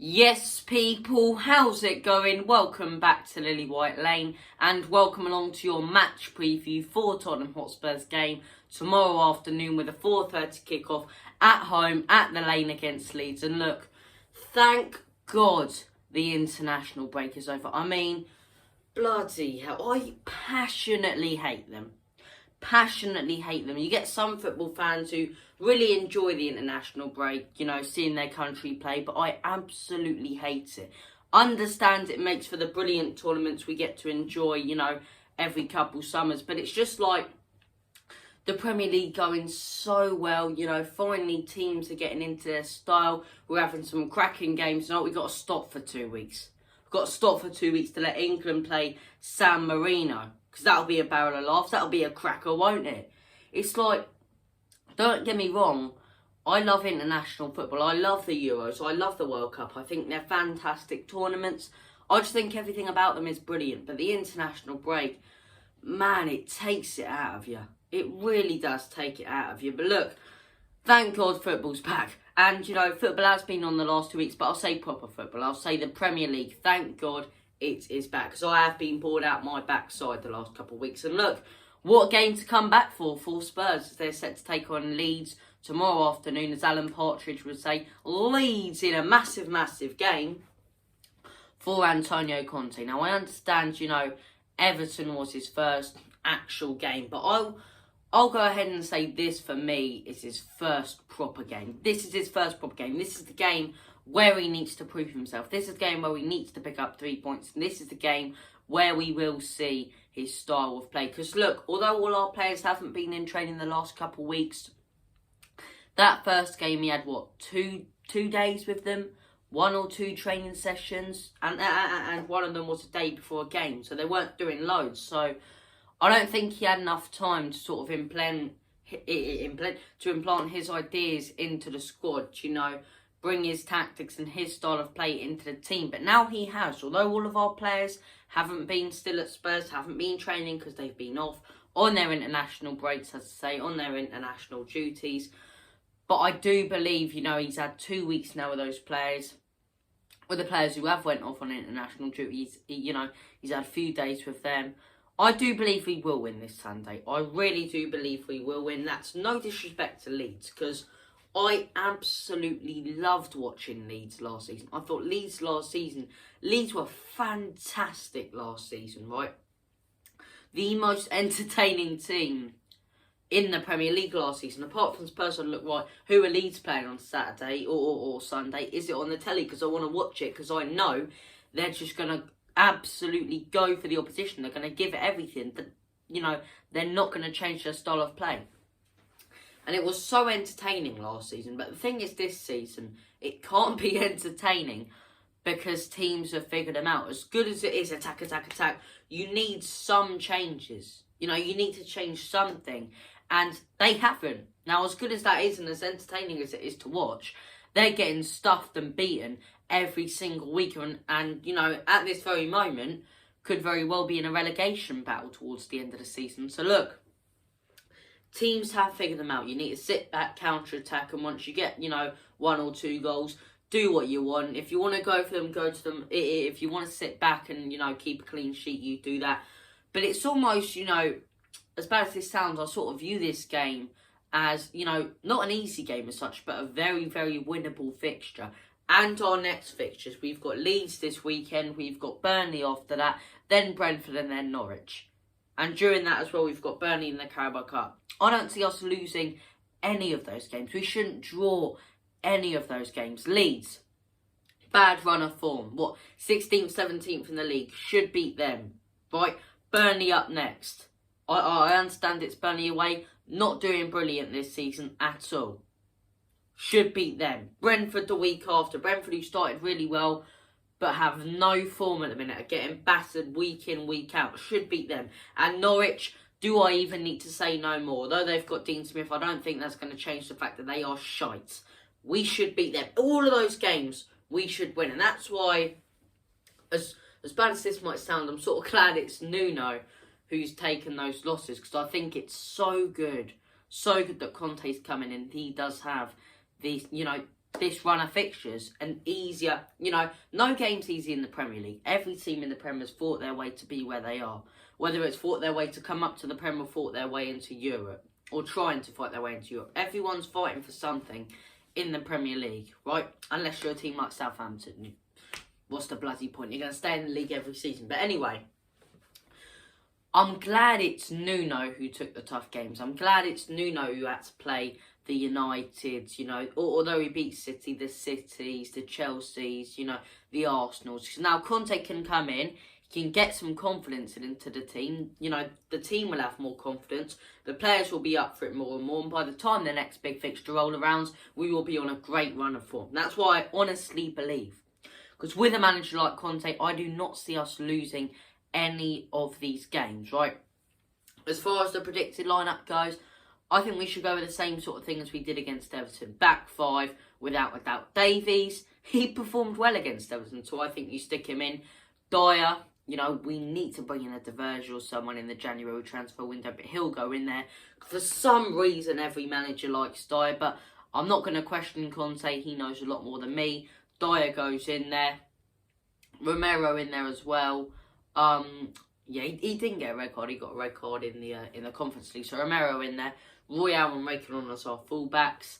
Yes, people, how's it going? Welcome back to Lily White Lane and welcome along to your match preview for Tottenham Hotspur's game tomorrow afternoon with a 4:30 kickoff at home at the Lane against Leeds. And look, thank God the international break is over. I mean, bloody hell, I passionately hate them. You get some football fans who really enjoy the international break, seeing their country play, but I absolutely hate it. Understand it makes for the brilliant tournaments we get to enjoy, every couple summers, but it's just like the Premier League going so well, finally teams are getting into their style. We're having some cracking games. We've got to stop for 2 weeks. We've got to stop for 2 weeks to let England play San Marino. Because that'll be a barrel of laughs. That'll be a cracker, won't it? It's like, don't get me wrong, I love international football. I love the Euros. I love the World Cup. I think they're fantastic tournaments. I just think everything about them is brilliant. But the international break, man, it takes it out of you. It really does take it out of you. But look, thank God football's back. And, football has been on the last 2 weeks, but I'll say proper football. I'll say the Premier League, thank God it is back. Because I have been bored out my backside the last couple of weeks. And look, what a game to come back for Spurs. They're set to take on Leeds tomorrow afternoon, as Alan Partridge would say. Leeds in a massive, massive game for Antonio Conte. Now, I understand, Everton was his first actual game. But I'll go ahead and say this, for me, is his first proper game. This is his first proper game. This is the game where he needs to prove himself. This is the game where he needs to pick up 3 points. And this is the game where we will see his style of play. Because look, although all our players haven't been in training the last couple of weeks, that first game he had, two days with them? 1 or 2 training sessions. And one of them was a day before a game. So they weren't doing loads. So I don't think he had enough time to sort of implant his ideas into the squad, bring his tactics and his style of play into the team. But now he has. Although all of our players haven't been still at Spurs, haven't been training because they've been off on their international breaks, as I say, on their international duties. But I do believe, he's had 2 weeks now with those players. With the players who have went off on international duties, he's had a few days with them. I do believe we will win this Sunday. I really do believe we will win. That's no disrespect to Leeds, because I absolutely loved watching Leeds last season. I thought Leeds were fantastic last season, right? The most entertaining team in the Premier League last season, apart from Spurs. Look, right, who are Leeds playing on Saturday or Sunday? Is it on the telly? Because I want to watch it, because I know they're just going to absolutely go for the opposition. They're going to give it everything. But, they're not going to change their style of play. And it was so entertaining last season. But the thing is, this season, it can't be entertaining because teams have figured them out. As good as it is, attack, you need some changes. You need to change something. And they haven't. Now, as good as that is and as entertaining as it is to watch, they're getting stuffed and beaten every single week. And at this very moment, could very well be in a relegation battle towards the end of the season. So look, teams have figured them out. You need to sit back, counter-attack, and once you get, 1 or 2 goals, do what you want. If you want to go for them, go to them. If you want to sit back and, keep a clean sheet, you do that. But it's almost, as bad as this sounds, I sort of view this game as, not an easy game as such, but a very, very winnable fixture. And our next fixtures, we've got Leeds this weekend, we've got Burnley after that, then Brentford and then Norwich. And during that as well, we've got Burnley in the Carabao Cup. I don't see us losing any of those games. We shouldn't draw any of those games. Leeds, bad run of form. 16th, 17th in the league. Should beat them. Right? Burnley up next. I understand it's Burnley away. Not doing brilliant this season at all. Should beat them. Brentford the week after. Brentford, who started really well but have no form at the minute, are getting battered week in, week out. Should beat them. And Norwich, do I even need to say no more? Though they've got Dean Smith, I don't think that's going to change the fact that they are shite. We should beat them. All of those games, we should win. And that's why, as bad as this might sound, I'm sort of glad it's Nuno who's taken those losses, because I think it's so good that Conte's coming in. He does have these, this run of fixtures an easier, no game's easy in the Premier League. Every team in the Premier has fought their way to be where they are. Whether it's fought their way to come up to the Premier or fought their way into Europe, or trying to fight their way into Europe. Everyone's fighting for something in the Premier League, right? Unless you're a team like Southampton. What's the bloody point? You're going to stay in the league every season. But anyway, I'm glad it's Nuno who took the tough games. I'm glad it's Nuno who had to play the Uniteds, although he beat City, the Cities, the Chelseas, the Arsenals. Now Conte can come in, he can get some confidence into the team. The team will have more confidence. The players will be up for it more and more. And by the time the next big fixture roll around, we will be on a great run of form. That's why I honestly believe. Because with a manager like Conte, I do not see us losing any of these games, right? As far as the predicted lineup goes, I think we should go with the same sort of thing as we did against Everton. Back five, without a doubt. Davies, he performed well against Everton, so I think you stick him in. Dyer, we need to bring in a Diverge or someone in the January transfer window, but he'll go in there. For some reason, every manager likes Dyer, but I'm not going to question Conte. He knows a lot more than me. Dyer goes in there. Romero in there as well. He didn't get a red card. He got a red card in the Conference League. So Romero in there. Royale and Reguilon as our fullbacks.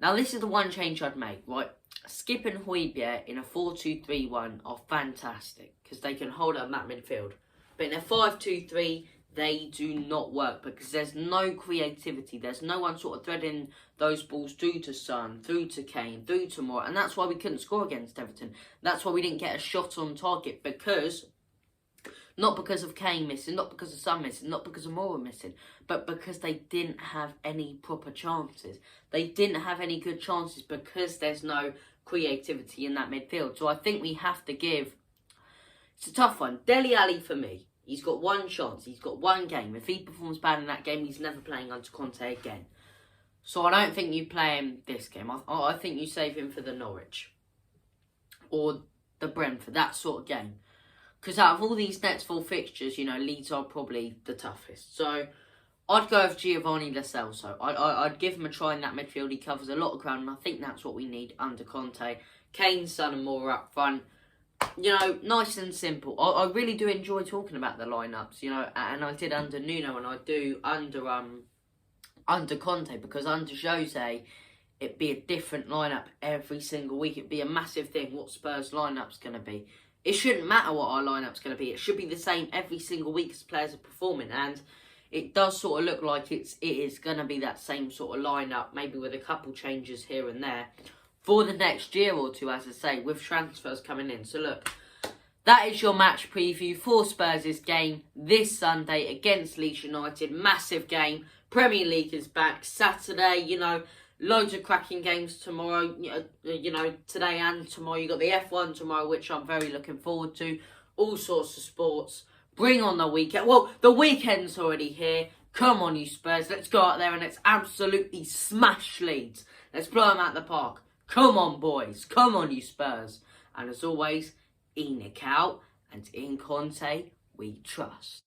Now this is the one change I'd make, right? Skip and Højbjerg in a 4-2-3-1 are fantastic because they can hold up that midfield. But in a 5-2-3, they do not work because there's no creativity. There's no one sort of threading those balls through to Son, through to Kane, through to Moore. And that's why we couldn't score against Everton. That's why we didn't get a shot on target because... Not because of Kane missing, not because of Son missing, not because of Moore missing, but because they didn't have any proper chances. They didn't have any good chances because there's no creativity in that midfield. So I think we have to give... It's a tough one. Dele Alli for me. He's got one chance. He's got one game. If he performs bad in that game, he's never playing under Conte again. So I don't think you play him this game. I think you save him for the Norwich. Or the Brentford, that sort of game. Because out of all these next four fixtures, Leeds are probably the toughest. So, I'd go with Giovanni Lo Celso. I'd give him a try in that midfield. He covers a lot of ground, and I think that's what we need under Conte. Kane, Son, and Moore up front. Nice and simple. I really do enjoy talking about the lineups, and I did under Nuno, and I do under Conte, because under Jose, it'd be a different lineup every single week. It'd be a massive thing what Spurs lineup's going to be. It shouldn't matter what our lineup's going to be. It should be the same every single week as players are performing. And it does sort of look like it is going to be that same sort of lineup, maybe with a couple changes here and there, for the next year or two, as I say, with transfers coming in. So look, that is your match preview for Spurs' game this Sunday against Leeds United. Massive game. Premier League is back Saturday, loads of cracking games tomorrow, today and tomorrow. You've got the F1 tomorrow, which I'm very looking forward to. All sorts of sports. Bring on the weekend. Well, the weekend's already here. Come on, you Spurs. Let's go out there and let's absolutely smash Leeds. Let's blow them out the park. Come on, boys. Come on, you Spurs. And as always, Enoch out, and in Conte, we trust.